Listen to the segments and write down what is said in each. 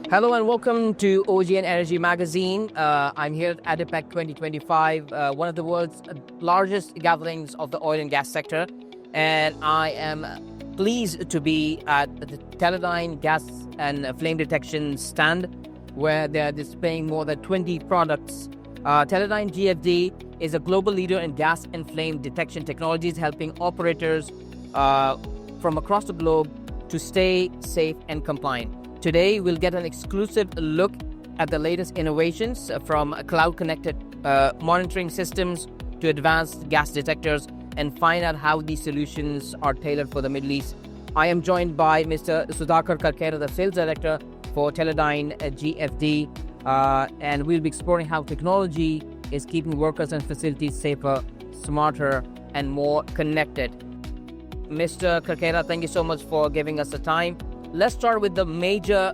Hello and welcome to OGN Energy Magazine. I'm here at ADIPEC 2025, one of the world's largest gatherings of the oil and gas sector. And I am pleased to be at the Teledyne gas and flame detection stand, where they're displaying more than 20 products. Teledyne GFD is a global leader in gas and flame detection technologies, helping operators from across the globe to stay safe and compliant. Today, we'll get an exclusive look at the latest innovations from cloud-connected monitoring systems to advanced gas detectors and find out how these solutions are tailored for the Middle East. I am joined by Mr. Sudhakar Karkera, the Sales Director for Teledyne GFD, and we'll be exploring how technology is keeping workers and facilities safer, smarter, and more connected. Mr. Karkera, thank you so much for giving us the time. Let's start with the major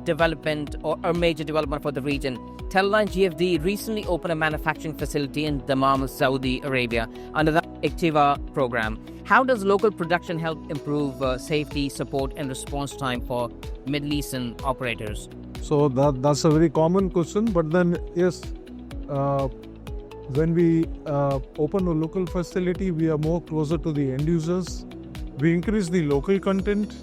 development for the region. Teledyne GFD recently opened a manufacturing facility in Dammam, Saudi Arabia under the Activa program. How does local production help improve safety, support, and response time for Middle Eastern operators? So that's a very common question, but then yes, when we open a local facility, we are more closer to the end users. We increase the local content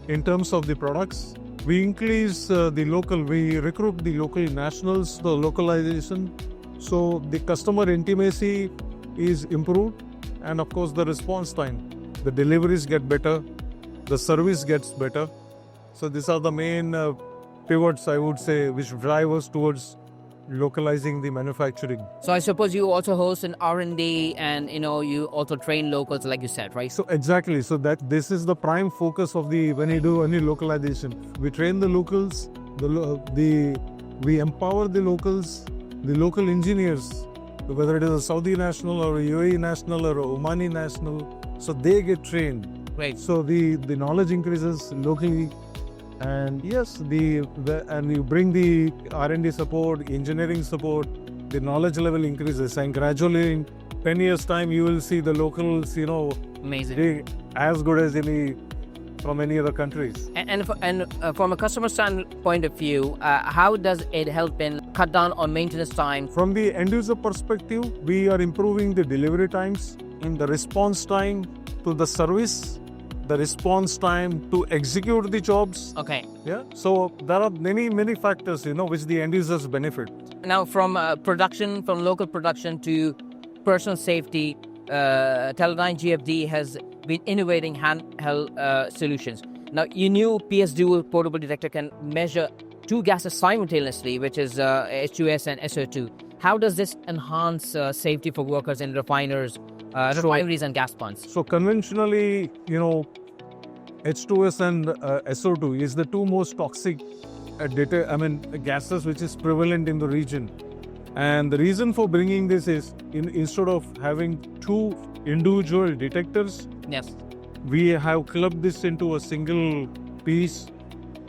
in terms of the products. We increase we recruit the local nationals, the localization. So the customer intimacy is improved, and of course the response time. The deliveries get better, the service gets better. So these are the main pivots, I would say, which drive us towards localizing the manufacturing. So I suppose you also host an R&D and you also train locals, like you said, right? So exactly. So that this is the prime focus of when you do any localization. We train the locals, we empower the locals, the local engineers, whether it is a Saudi national or a UAE national or a Omani national. So they get trained. Right. So the knowledge increases locally. And yes, and you bring the R&D support, engineering support, the knowledge level increases, and gradually in 10 years' time, you will see the locals, amazing, as good as from any other countries. And from a customer standpoint of view, how does it help in cut down on maintenance time? From the end user perspective, we are improving the delivery times, in the response time to the service, the response time to execute the jobs. Okay. Yeah. So there are many factors, which the end users benefit. Now, from local production to personal safety, Teledyne GFD has been innovating handheld solutions. Now, you knew PS Dual portable detector can measure two gases simultaneously, which is H2S and SO2. How does this enhance safety for workers in refineries and gas plants? So conventionally, H2S and SO2 is the two most toxic gases which is prevalent in the region. And the reason for bringing this is, instead of having two individual detectors, yes, we have clubbed this into a single piece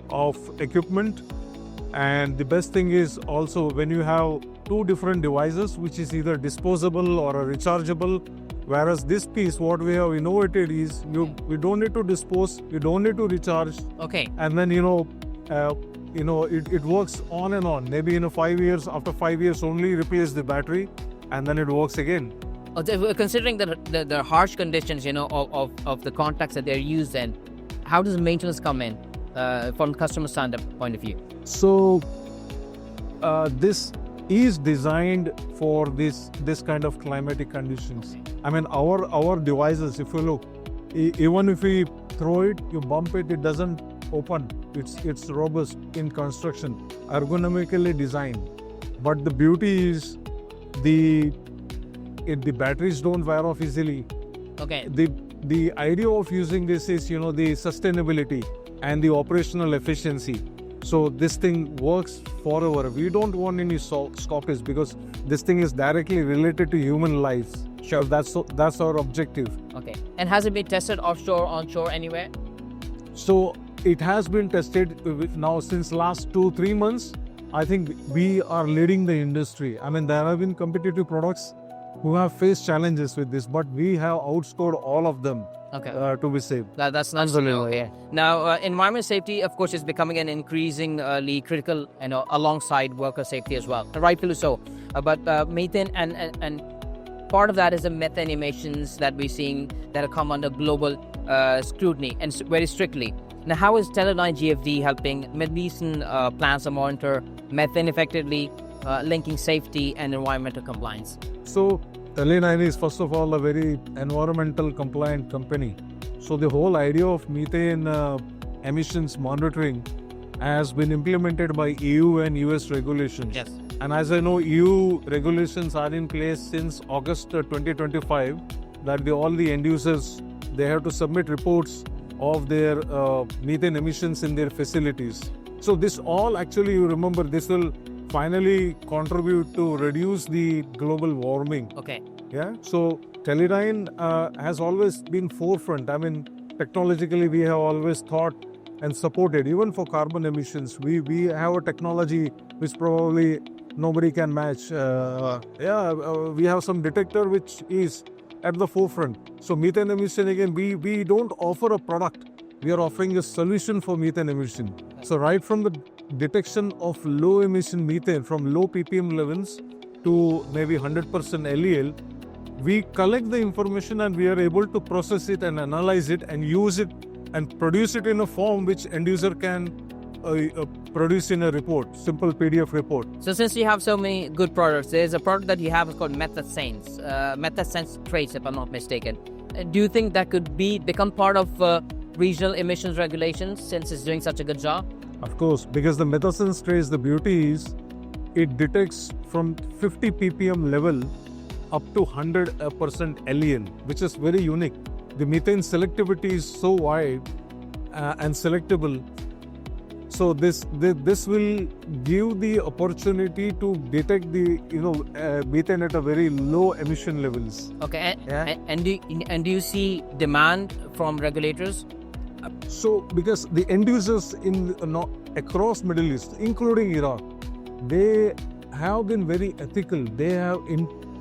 of equipment. And the best thing is also when you have two different devices, which is either disposable or a rechargeable. Whereas this piece, what we have innovated is we don't need to dispose, you don't need to recharge. Okay. And then it works on and on. Maybe after 5 years only replace the battery, and then it works again. Considering the harsh conditions, of the contacts that they're used in, how does maintenance come in from customer standpoint point of view? So this is designed for this kind of climatic conditions. Our devices, if you look, even if we throw it, you bump it, it doesn't open. It's robust in construction, ergonomically designed. But the beauty is the batteries don't wear off easily. Okay. The idea of using this is, the sustainability and the operational efficiency. So this thing works forever. We don't want any stoppage because this thing is directly related to human lives. Sure. So that's our objective. Okay. And has it been tested offshore, onshore, anywhere? So it has been tested now since last 2-3 months. I think we are leading the industry. There have been competitive products who have faced challenges with this, but we have outscored all of them. Okay. to be safe. That's not Absolutely. yeah. Now, environment safety, of course, is becoming an increasingly critical, alongside worker safety as well. Rightfully so. But methane and part of that is the methane emissions that we're seeing that have come under global scrutiny and very strictly. Now, how is Teledyne GFD helping Middle Eastern plants to monitor methane effectively, linking safety and environmental compliance? So, Teledyne is first of all a very environmental compliant company. So, the whole idea of methane emissions monitoring has been implemented by EU and US regulations. Yes. And as I know, EU regulations are in place since August 2025 that all the end users, they have to submit reports of their methane emissions in their facilities. So this all actually, you remember, this will finally contribute to reduce the global warming. Okay. Yeah. So Teledyne has always been forefront. I mean, technologically, we have always thought and supported, even for carbon emissions. We have a technology which probably nobody can match. We have some detector which is at the forefront. So methane emission, again, we don't offer a product. We are offering a solution for methane emission. So right from the detection of low emission methane from low ppm levels to maybe 100% LEL, we collect the information and we are able to process it and analyze it and use it and produce it in a form which end user can produce in a report, simple PDF report. So since you have so many good products, there's a product that you have called MethaSense Trace, if I'm not mistaken. Do you think that could become part of regional emissions regulations since it's doing such a good job? Of course, because the MethaSense Trace, the beauty is it detects from 50 ppm level up to 100% LEN, which is very unique. The methane selectivity is so wide and selectable. So this will give the opportunity to detect the methane at a very low emission levels. Okay, and do you see demand from regulators? So because the end users across Middle East, including Iraq, they have been very ethical. They have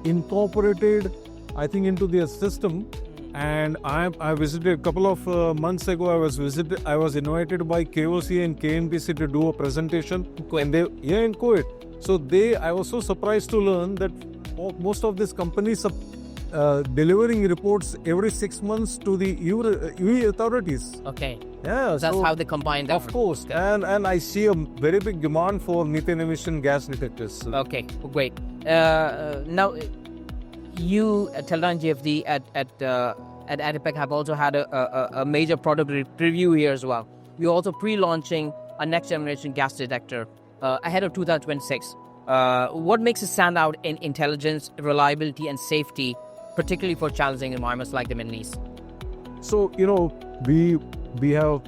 incorporated, I think, into their system. And I visited a couple of months ago. I was invited by KOC and KNPC to do a presentation. And in Kuwait. So I was so surprised to learn that most of these companies are delivering reports every 6 months to the UE authorities. Okay. Yeah, that's how they combine that. Of course. And I see a very big demand for methane emission gas detectors. Okay, great. Now, you at Teledyne GFD at ADIPEC have also had a major product review here as well. We're also pre-launching a next generation gas detector ahead of 2026. What makes it stand out in intelligence, reliability, and safety, particularly for challenging environments like the Middle East? So, we have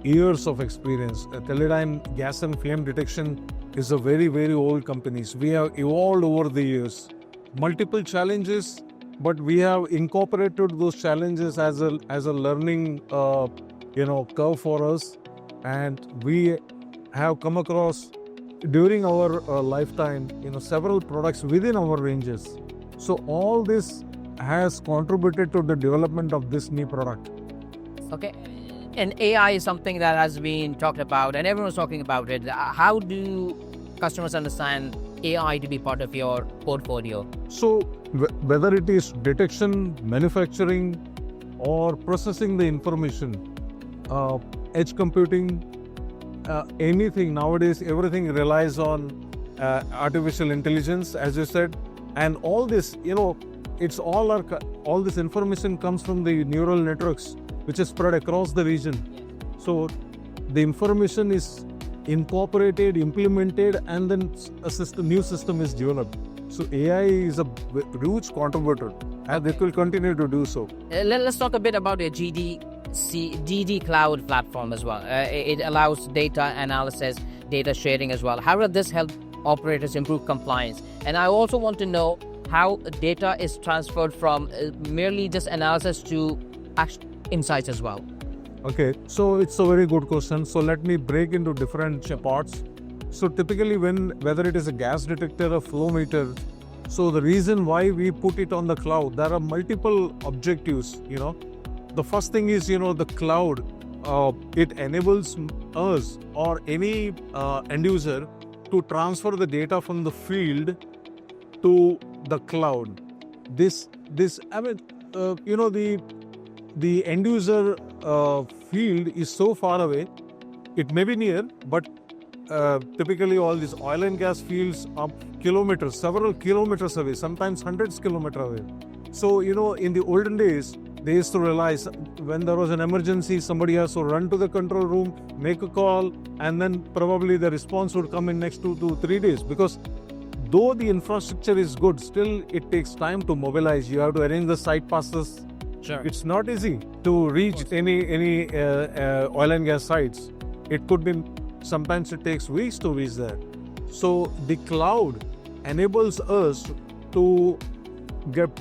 years of experience. Teledyne gas and flame detection is a very, very old company. We have evolved over the years. Multiple challenges, but we have incorporated those challenges as a learning curve for us, and we have come across during our lifetime several products within our ranges. So all this has contributed to the development of this new product. Okay, and AI is something that has been talked about and everyone's talking about it. How do customers understand AI to be part of your portfolio? So whether it is detection, manufacturing, or processing the information, edge computing, anything nowadays, everything relies on artificial intelligence, as you said, and all this, it's all this information comes from the neural networks, which is spread across the region. So the information is incorporated, implemented, and then a new system is developed. So AI is a huge contributor, and it will continue to do so. Let's talk a bit about your GD Cloud platform as well. It allows data analysis, data sharing as well. How does this help operators improve compliance? And I also want to know how data is transferred from merely just analysis to insights as well. Okay, so it's a very good question. So let me break into different parts. So typically whether it is a gas detector, a flow meter, so the reason why we put it on the cloud, there are multiple objectives, the first thing is, the cloud. It enables us or any end user to transfer the data from the field to the cloud. The end user field is so far away. It may be near, but typically all these oil and gas fields are kilometers, several kilometers away, sometimes hundreds of kilometers away. So, in the olden days, they used to realize when there was an emergency, somebody has to run to the control room, make a call, and then probably the response would come in next 2 to 3 days. Because though the infrastructure is good, still it takes time to mobilize. You have to arrange the site passes. Sure. It's not easy to reach any oil and gas sites. It could be, sometimes it takes weeks to reach there. So the cloud enables us to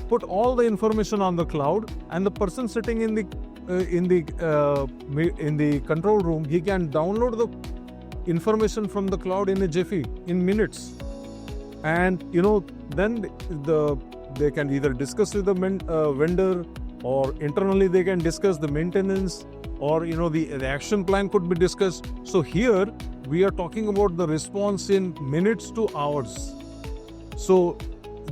put all the information on the cloud, and the person sitting in the control room, he can download the information from the cloud in a jiffy, in minutes. And then they can either discuss with the vendor, or internally they can discuss the maintenance, or the action plan could be discussed. So here we are talking about the response in minutes to hours. So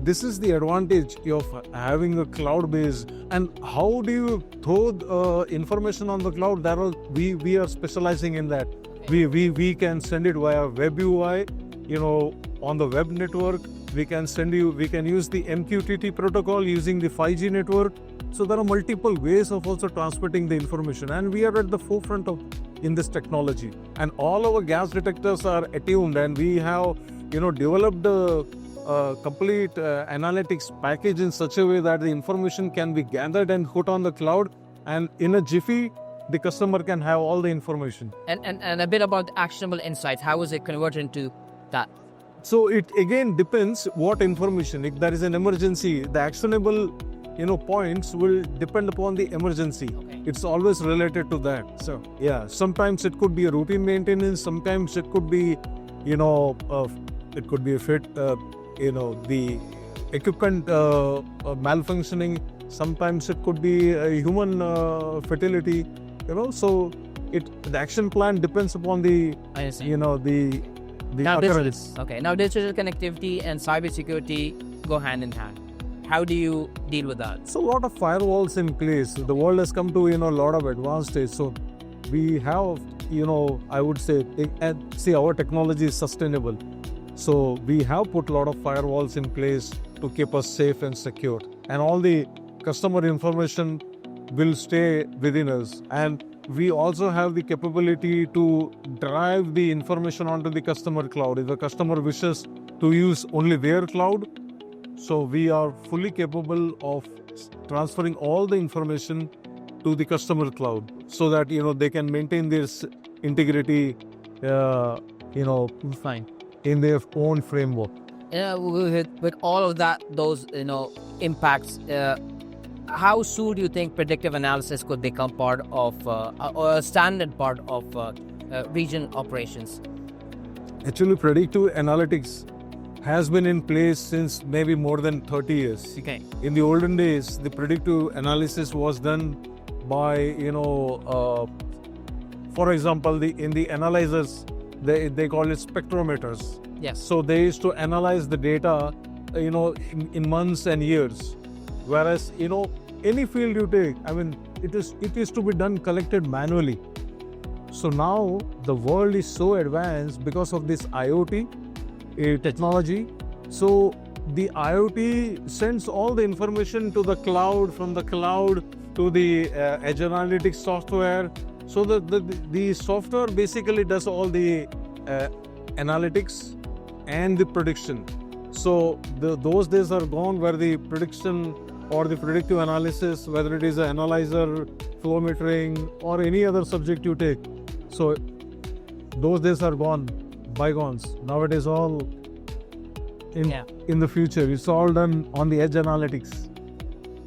this is the advantage of having a cloud base. And how do you throw information on the cloud? We are specializing in that. We can send it via web UI, on the web network. We can use the MQTT protocol using the 5G network. So there are multiple ways of also transmitting the information, and we are at the forefront in this technology. And all our gas detectors are attuned, and we have developed the complete analytics package in such a way that the information can be gathered and put on the cloud, and in a jiffy the customer can have all the information. And a bit about actionable insights. How is it converted into that? So it again depends what information. If there is an emergency, the actionable points will depend upon the emergency. Okay. It's always related to that. So yeah, sometimes it could be a routine maintenance. Sometimes it could be, it could be a fit, the equipment malfunctioning. Sometimes it could be a human fatality. So the action plan depends upon the, the occurrence. Now digital connectivity and cybersecurity go hand in hand. How do you deal with that? So a lot of firewalls in place. The world has come to a lot of advanced stage. So we have I would say, our technology is sustainable. So we have put a lot of firewalls in place to keep us safe and secure. And all the customer information will stay within us. And we also have the capability to drive the information onto the customer cloud. If the customer wishes to use only their cloud, so we are fully capable of transferring all the information to the customer cloud, so that they can maintain their integrity Fine. in their own framework. With all of that, those impacts, how soon do you think predictive analysis could become part of or a standard part of region operations? Actually, predictive analytics has been in place since maybe more than 30 years. Okay. In the olden days, the predictive analysis was done by, for example, in the analyzers, they call it spectrometers. Yes. So they used to analyze the data, in months and years. Whereas, any field you take, it is to be collected manually. So now the world is so advanced because of this IoT technology. So the IoT sends all the information to the cloud, from the cloud to the edge analytics software. So the software basically does all the analytics and the prediction. So those days are gone where the prediction or the predictive analysis, whether it is an analyzer, flow metering, or any other subject you take. So those days are gone, bygones. Nowadays all in the future. It's all done on the edge analytics.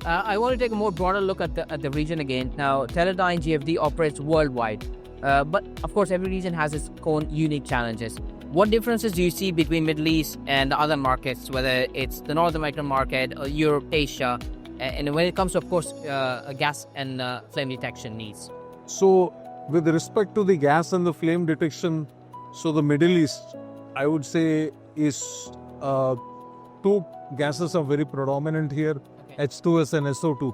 I want to take a more broader look at the region again. Now, Teledyne GFD operates worldwide, but of course every region has its own unique challenges. What differences do you see between Middle East and the other markets, whether it's the North American market or Europe, Asia, and when it comes to, of course, gas and flame detection needs? So, with respect to the gas and the flame detection, so the Middle East, I would say, is two gases are very predominant here, H2S and SO2.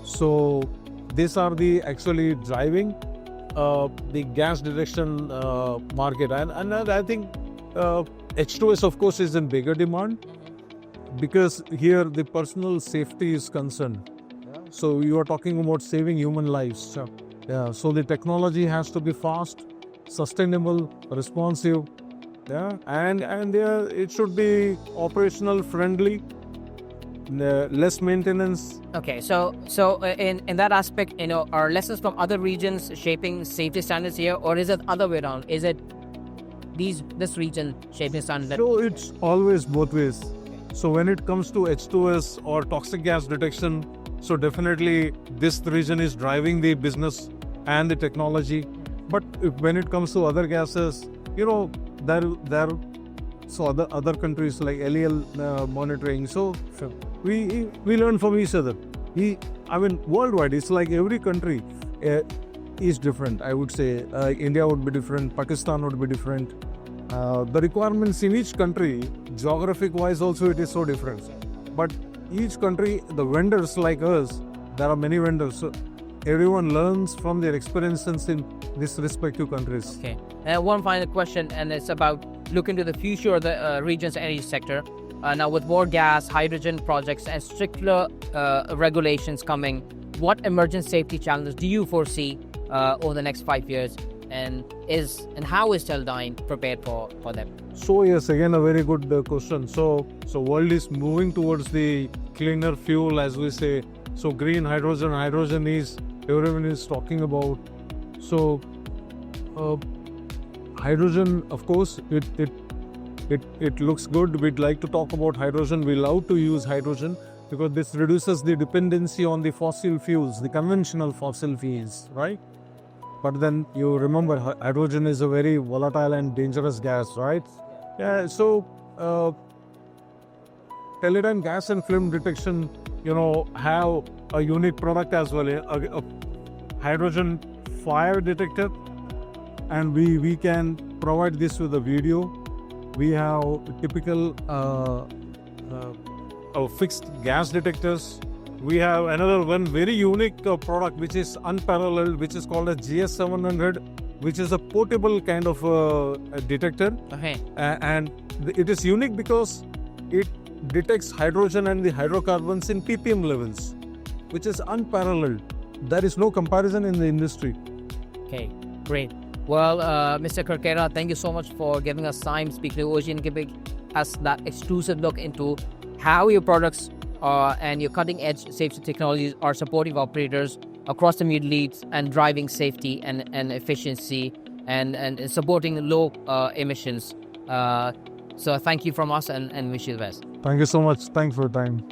So, these are the actually driving the gas detection market, and I think H2S, of course, is in bigger demand because here the personal safety is concerned. So you are talking about saving human lives. Yeah. So the technology has to be fast, sustainable, responsive. Yeah, and it should be operational friendly, less maintenance. Okay, so in that aspect, are lessons from other regions shaping safety standards here, or is it other way around? Is it this region shaping standards? So it's always both ways. So when it comes to H2S or toxic gas detection, so definitely this region is driving the business and the technology. But when it comes to other gases, there so other countries like LEL monitoring. So we learn from each other. Worldwide, it's like every country is different. I would say India would be different, Pakistan would be different. The requirements in each country, geographic-wise also it is so different. But each country, the vendors like us, there are many vendors. So everyone learns from their experiences in these respective countries. Okay. One final question, and it's about looking to the future of the region's energy sector. Now, with more gas, hydrogen projects, and stricter regulations coming, what emerging safety challenges do you foresee over the next 5 years? And how is Teledyne prepared for them? So yes, again a very good question. So world is moving towards the cleaner fuel, as we say. So green hydrogen is everyone is talking about. So hydrogen, of course, it looks good. We'd like to talk about hydrogen. We love to use hydrogen because this reduces the dependency on the fossil fuels, the conventional fossil fuels, right? But then you remember hydrogen is a very volatile and dangerous gas, right? Yeah, so Teledyne gas and film detection, have a unique product as well, a hydrogen fire detector, and we can provide this with a video. We have typical fixed gas detectors. We have another one very unique product which is unparalleled, which is called a GS700, which is a portable kind of detector. Okay. And it is unique because it detects hydrogen and the hydrocarbons in ppm levels, which is unparalleled. There is no comparison in the industry. Okay, great. Well, Mr. Karkera, thank you so much for giving us time, speaking to OGN, giving us that exclusive look into how your products and your cutting-edge safety technologies are supporting operators across the Middle East and driving safety and efficiency and supporting low emissions. So thank you from us and wish you the best. Thank you so much. Thanks for your time.